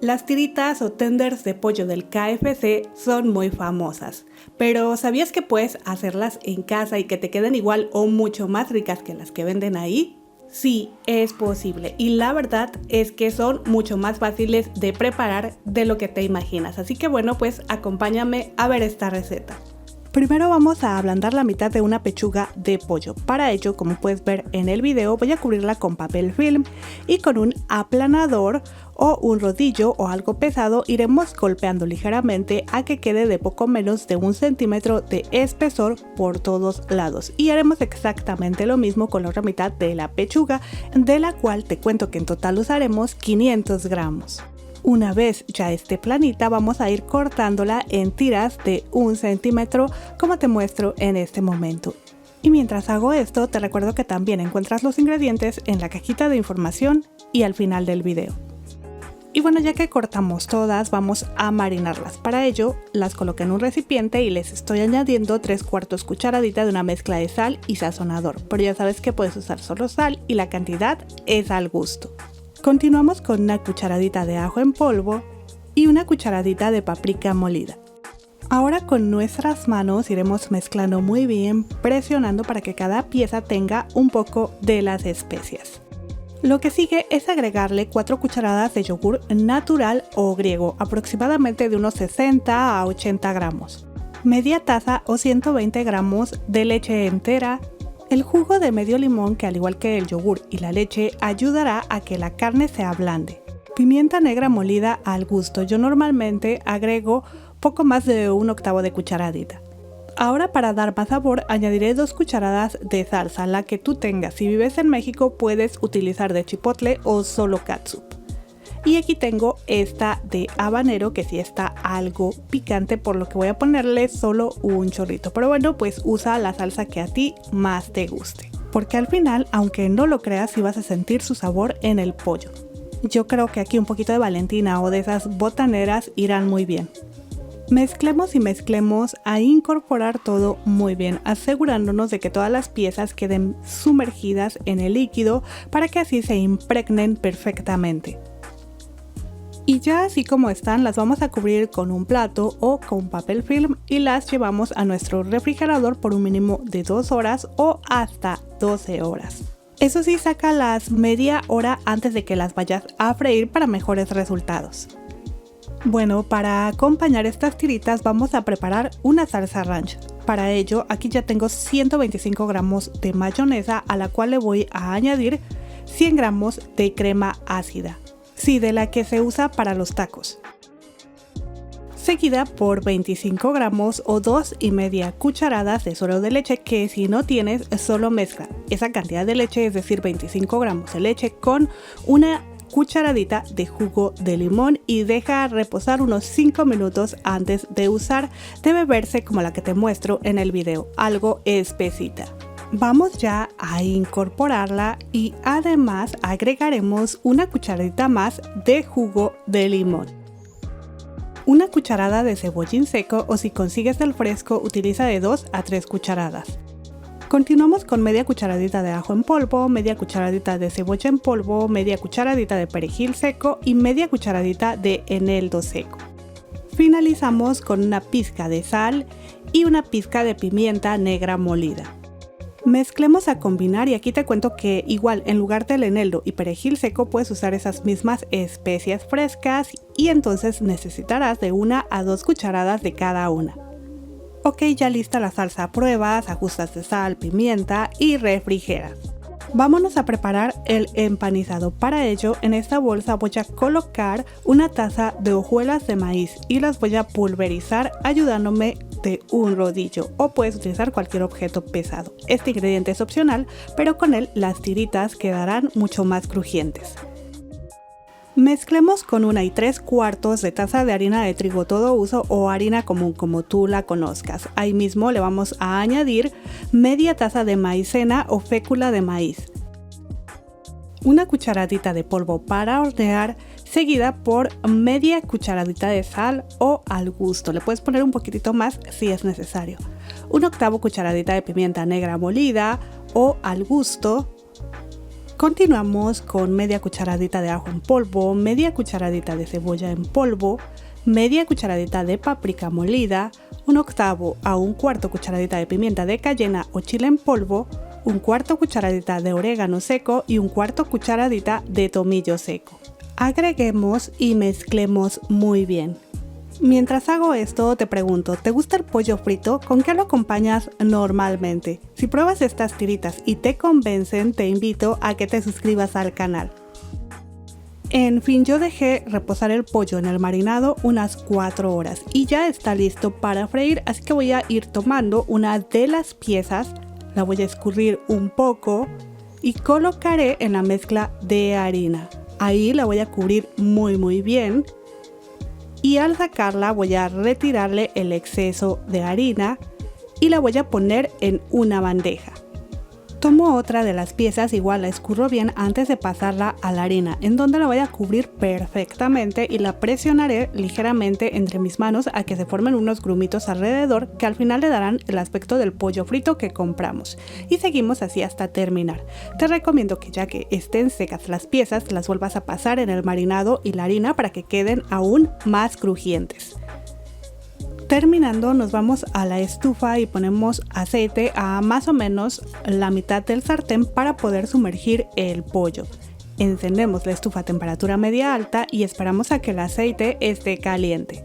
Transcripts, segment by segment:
Las tiritas o tenders de pollo del KFC son muy famosas, pero ¿sabías que puedes hacerlas en casa y que te queden igual o mucho más ricas que las que venden ahí? Sí, es posible y la verdad es que son mucho más fáciles de preparar de lo que te imaginas, así que bueno, pues acompáñame a ver esta receta. Primero vamos a ablandar la mitad de una pechuga de pollo. Para ello, como puedes ver en el video, voy a cubrirla con papel film y con un aplanador o un rodillo o algo pesado iremos golpeando ligeramente a que quede de poco menos de 1 centímetro de espesor por todos lados. Y haremos exactamente lo mismo con la otra mitad de la pechuga, de la cual te cuento que en total usaremos 500 gramos. Una vez ya esté planita, vamos a ir cortándola en tiras de 1 centímetro como te muestro en este momento. Y mientras hago esto, te recuerdo que también encuentras los ingredientes en la cajita de información y al final del video. Y bueno, ya que cortamos todas, vamos a marinarlas. Para ello, las coloqué en un recipiente y les estoy añadiendo 3/4 cucharadita de una mezcla de sal y sazonador. Pero ya sabes que puedes usar solo sal y la cantidad es al gusto. Continuamos con una cucharadita de ajo en polvo y una cucharadita de paprika molida. Ahora con nuestras manos iremos mezclando muy bien, presionando para que cada pieza tenga un poco de las especias. Lo que sigue es agregarle 4 cucharadas de yogur natural o griego, aproximadamente de unos 60 a 80 gramos, media taza o 120 gramos de leche entera, el jugo de medio limón que al igual que el yogur y la leche ayudará a que la carne se ablande. Pimienta negra molida al gusto, yo normalmente agrego poco más de 1/8 de cucharadita. Ahora para dar más sabor añadiré 2 cucharadas de salsa, la que tú tengas. Si vives en México puedes utilizar de chipotle o solo catsup. Y aquí tengo esta de habanero que sí está algo picante, por lo que voy a ponerle solo un chorrito. Pero bueno, pues usa la salsa que a ti más te guste. Porque al final, aunque no lo creas, sí vas a sentir su sabor en el pollo. Yo creo que aquí un poquito de Valentina o de esas botaneras irán muy bien. Mezclemos y mezclemos a incorporar todo muy bien, asegurándonos de que todas las piezas queden sumergidas en el líquido para que así se impregnen perfectamente. Y ya así como están, las vamos a cubrir con un plato o con papel film y las llevamos a nuestro refrigerador por un mínimo de 2 horas o hasta 12 horas. Eso sí, sácalas media hora antes de que las vayas a freír para mejores resultados. Bueno, para acompañar estas tiritas vamos a preparar una salsa ranch. Para ello, aquí ya tengo 125 gramos de mayonesa a la cual le voy a añadir 100 gramos de crema ácida. Sí, de la que se usa para los tacos. Seguida por 25 gramos o 2,5 cucharadas de suero de leche que si no tienes solo mezcla esa cantidad de leche, es decir 25 gramos de leche con una cucharadita de jugo de limón y deja reposar unos 5 minutos antes de usar. Debe verse como la que te muestro en el video, algo espesita. Vamos ya a incorporarla y además agregaremos una cucharadita más de jugo de limón. Una cucharada de cebollín seco o si consigues el fresco utiliza de 2 a 3 cucharadas. Continuamos con media cucharadita de ajo en polvo, media cucharadita de cebolla en polvo, media cucharadita de perejil seco y media cucharadita de eneldo seco. Finalizamos con una pizca de sal y una pizca de pimienta negra molida. Mezclemos a combinar y aquí te cuento que igual en lugar del eneldo y perejil seco puedes usar esas mismas especias frescas y entonces necesitarás de 1 a 2 cucharadas de cada una. Ok, ya lista la salsa, pruebas, ajustas de sal, pimienta y refrigeras. Vámonos a preparar el empanizado. Para ello, en esta bolsa voy a colocar una taza de hojuelas de maíz y las voy a pulverizar ayudándome de un rodillo o puedes utilizar cualquier objeto pesado. Este ingrediente es opcional, pero con él las tiritas quedarán mucho más crujientes. Mezclemos con 1 3/4 de taza de harina de trigo todo uso o harina común como tú la conozcas. Ahí mismo le vamos a añadir media taza de maicena o fécula de maíz. Una cucharadita de polvo para hornear, seguida por media cucharadita de sal o al gusto. Le puedes poner un poquitito más si es necesario. 1/8 cucharadita de pimienta negra molida o al gusto. Continuamos con media cucharadita de ajo en polvo, media cucharadita de cebolla en polvo, media cucharadita de páprica molida, 1/8 a 1/4 cucharadita de pimienta de cayena o chile en polvo, 1/4 cucharadita de orégano seco y 1/4 cucharadita de tomillo seco. Agreguemos y mezclemos muy bien. Mientras hago esto, te pregunto, ¿te gusta el pollo frito? ¿Con qué lo acompañas normalmente? Si pruebas estas tiritas y te convencen, te invito a que te suscribas al canal. En fin, yo dejé reposar el pollo en el marinado unas 4 horas y ya está listo para freír, así que voy a ir tomando una de las piezas, la voy a escurrir un poco y colocaré en la mezcla de harina. Ahí la voy a cubrir muy bien. Y al sacarla voy a retirarle el exceso de harina y la voy a poner en una bandeja. Tomo otra de las piezas, igual la escurro bien antes de pasarla a la harina, en donde la voy a cubrir perfectamente y la presionaré ligeramente entre mis manos a que se formen unos grumitos alrededor que al final le darán el aspecto del pollo frito que compramos. Y seguimos así hasta terminar. Te recomiendo que ya que estén secas las piezas, las vuelvas a pasar en el marinado y la harina para que queden aún más crujientes. Terminando, nos vamos a la estufa y ponemos aceite a más o menos la mitad del sartén para poder sumergir el pollo. Encendemos la estufa a temperatura media alta y esperamos a que el aceite esté caliente.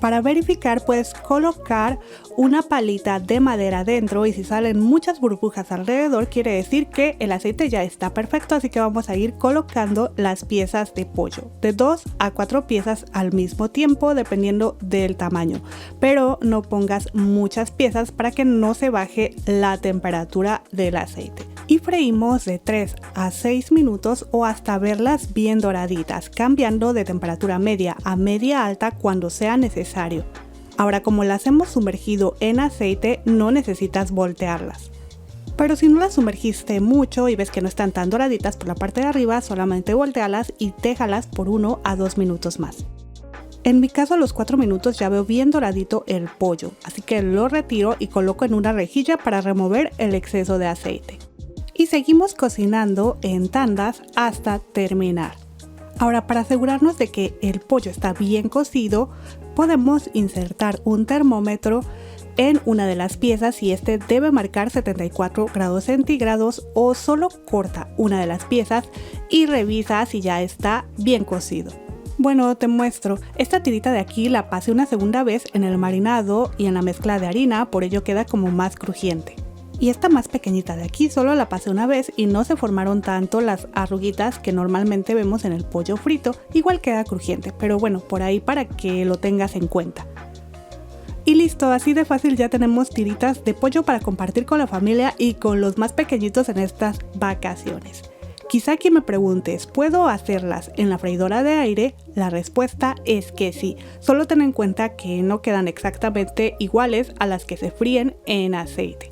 Para verificar, puedes colocar una palita de madera dentro y si salen muchas burbujas alrededor quiere decir que el aceite ya está perfecto, así que vamos a ir colocando las piezas de pollo, de 2 a 4 piezas al mismo tiempo dependiendo del tamaño, pero no pongas muchas piezas para que no se baje la temperatura del aceite. Y freímos de 3 a 6 minutos o hasta verlas bien doraditas, cambiando de temperatura media a media alta cuando sea necesario. Ahora, como las hemos sumergido en aceite, no necesitas voltearlas. Pero si no las sumergiste mucho y ves que no están tan doraditas por la parte de arriba, solamente voltealas y déjalas por 1 a 2 minutos más. En mi caso, a los 4 minutos ya veo bien doradito el pollo, así que lo retiro y coloco en una rejilla para remover el exceso de aceite. Y seguimos cocinando en tandas hasta terminar. Ahora, para asegurarnos de que el pollo está bien cocido, podemos insertar un termómetro en una de las piezas y este debe marcar 74 grados centígrados, o solo corta una de las piezas y revisa si ya está bien cocido. Bueno, te muestro, esta tirita de aquí la pasé una segunda vez en el marinado y en la mezcla de harina, por ello queda como más crujiente. Y esta más pequeñita de aquí solo la pasé una vez y no se formaron tanto las arruguitas que normalmente vemos en el pollo frito, igual queda crujiente, pero bueno, por ahí para que lo tengas en cuenta. Y listo, así de fácil ya tenemos tiritas de pollo para compartir con la familia y con los más pequeñitos en estas vacaciones. Quizá aquí me preguntes, ¿puedo hacerlas en la freidora de aire? La respuesta es que sí, solo ten en cuenta que no quedan exactamente iguales a las que se fríen en aceite.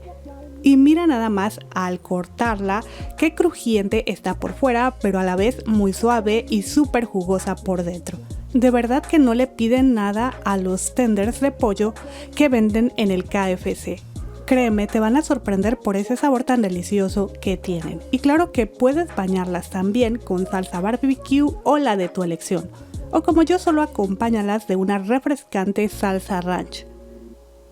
Y mira nada más al cortarla qué crujiente está por fuera, pero a la vez muy suave y súper jugosa por dentro. De verdad que no le piden nada a los tenders de pollo que venden en el KFC. Créeme, te van a sorprender por ese sabor tan delicioso que tienen. Y claro que puedes bañarlas también con salsa barbecue o la de tu elección. O como yo, solo acompáñalas de una refrescante salsa ranch.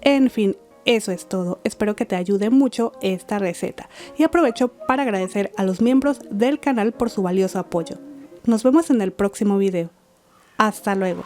En fin, eso es todo, espero que te ayude mucho esta receta y aprovecho para agradecer a los miembros del canal por su valioso apoyo. Nos vemos en el próximo video. Hasta luego.